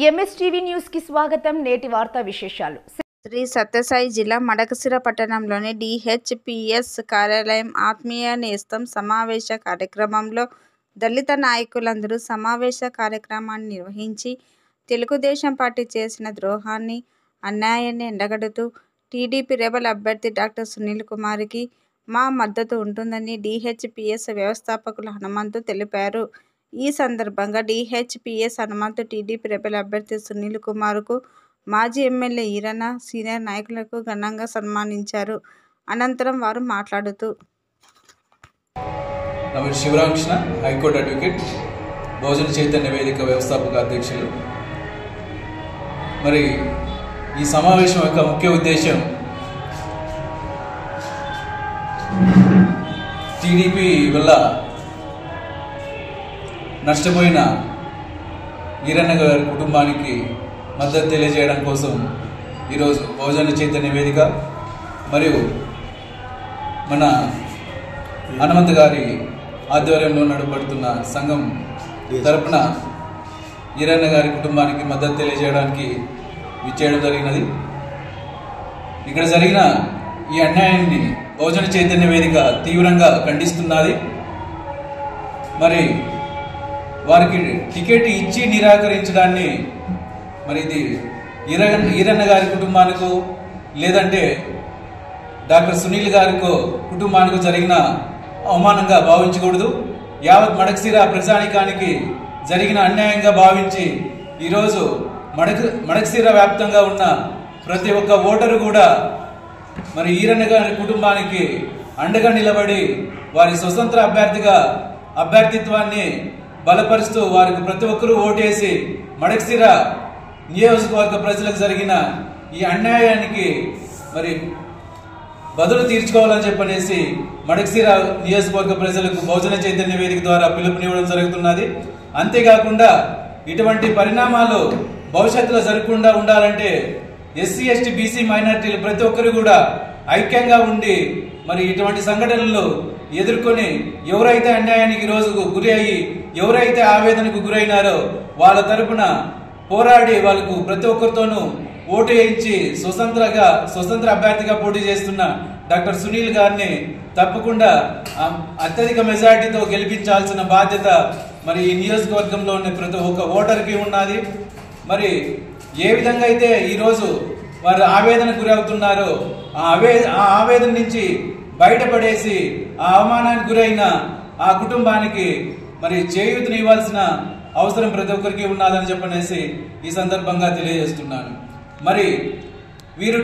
MSTV news కి స్వాగతం. నేటి వార్తా విశేషాలు. శ్రీ సత్యసాయి జిల్లా మడకశిర పట్టణంలోని డిహెచ్పిఎస్ కార్యాలయం ఆత్మీయ నేస్తం సమావేశ కార్యక్రమంలో దళిత నాయకులందరూ సమావేశ కార్యక్రమాన్ని నిర్వహించి తెలుగుదేశం పార్టీ చేసిన ద్రోహాన్ని, అన్యాయాన్ని ఎండగడుతూ టీడీపీ రెబల్ అభ్యర్థి డాక్టర్ సునీల్ కుమార్కి మా మద్దతు ఉంటుందని డిహెచ్పిఎస్ వ్యవస్థాపకులు హనుమంతు తెలిపారు. ఈ సందర్భంగా డిహెచ్పిఎస్ హనుమంతు టీడీపీ రెబల్ అభ్యర్థి సునీల్ కుమార్కు మాజీ ఎమ్మెల్యే ఈరన్న, సీనియర్ నాయకులకు ఘనంగా సన్మానించారు. అనంతరం వారు మాట్లాడుతూ శివరామకృష్ణ, హైకోర్టు అడ్వకేట్, బహుజన చైతన్య వేదిక వ్యవస్థాపక అధ్యక్షులు. మరి ఈ సమావేశం యొక్క ముఖ్య ఉద్దేశం టీడీపీ వల్ల నష్టపోయిన ఈరన్న గారి కుటుంబానికి మద్దతు తెలియజేయడం కోసం ఈరోజు బహుజన చైతన్య వేదిక మరియు మన హనుమంత్ గారి ఆధ్వర్యంలో నడపడుతున్న సంఘం తరపున ఈరన్న గారి కుటుంబానికి మద్దతు తెలియజేయడానికి విచ్చేయడం జరిగినది. ఇక్కడ జరిగిన ఈ అన్యాయాన్ని బహుజన చైతన్య వేదిక తీవ్రంగా ఖండిస్తున్నది. మరి వారికి టికెట్ ఇచ్చి నిరాకరించడాన్ని మరి ఇది ఈరన్న గారి కుటుంబానికో లేదంటే డాక్టర్ సునీల్ గారికో కుటుంబానికి జరిగిన అవమానంగా భావించకూడదు. యావత్ మడకశిర ప్రజానికానికి జరిగిన అన్యాయంగా భావించి ఈరోజు మడకశిర వ్యాప్తంగా ఉన్న ప్రతి ఒక్క ఓటరు కూడా మరి ఈరన్న గారి కుటుంబానికి అండగా నిలబడి వారి స్వతంత్ర అభ్యర్థిత్వాన్ని బలపరుస్తూ వారికి ప్రతి ఒక్కరూ ఓటేసి మడకశిర నియోజకవర్గ ప్రజలకు జరిగిన ఈ అన్యాయానికి మరి బదులు తీర్చుకోవాలని చెప్పనేసి మడకశిర నియోజకవర్గ ప్రజలకు బహుజన చైతన్య వేదిక ద్వారా పిలుపునివ్వడం జరుగుతున్నది. అంతేకాకుండా ఇటువంటి పరిణామాలు భవిష్యత్తులో జరగకుండా ఉండాలంటే ఎస్సీ, ఎస్టీ, బీసీ మైనారిటీలు ప్రతి ఒక్కరు కూడా ఐక్యంగా ఉండి మరి ఇటువంటి సంఘటనలు ఎదుర్కొని ఎవరైతే అన్యాయానికి రోజుకు గురి అయ్యి ఎవరైతే ఆవేదనకు గురైనారో వాళ్ళ తరపున పోరాడి వాళ్ళకు ప్రతి ఒక్కరితోనూ ఓటు వేయించి స్వతంత్ర అభ్యర్థిగా పోటీ చేస్తున్న డాక్టర్ సునీల్ గారిని తప్పకుండా అత్యధిక మెజారిటీతో గెలిపించాల్సిన బాధ్యత మరి ఈ నియోజకవర్గంలో ఉన్న ప్రతి ఒక్క ఓటర్కి ఉన్నది. మరి ఏ విధంగా అయితే ఈరోజు వారు ఆవేదనకు గురి అవుతున్నారో ఆ ఆవేదన నుంచి బయటపడేసి ఆ అవమానానికి గురైన ఆ కుటుంబానికి మరి చేయూతనివ్వాల్సిన అవసరం ప్రతి ఒక్కరికి ఉన్నదని చెప్పనేసి ఈ సందర్భంగా తెలియజేస్తున్నాను. మరి వీరు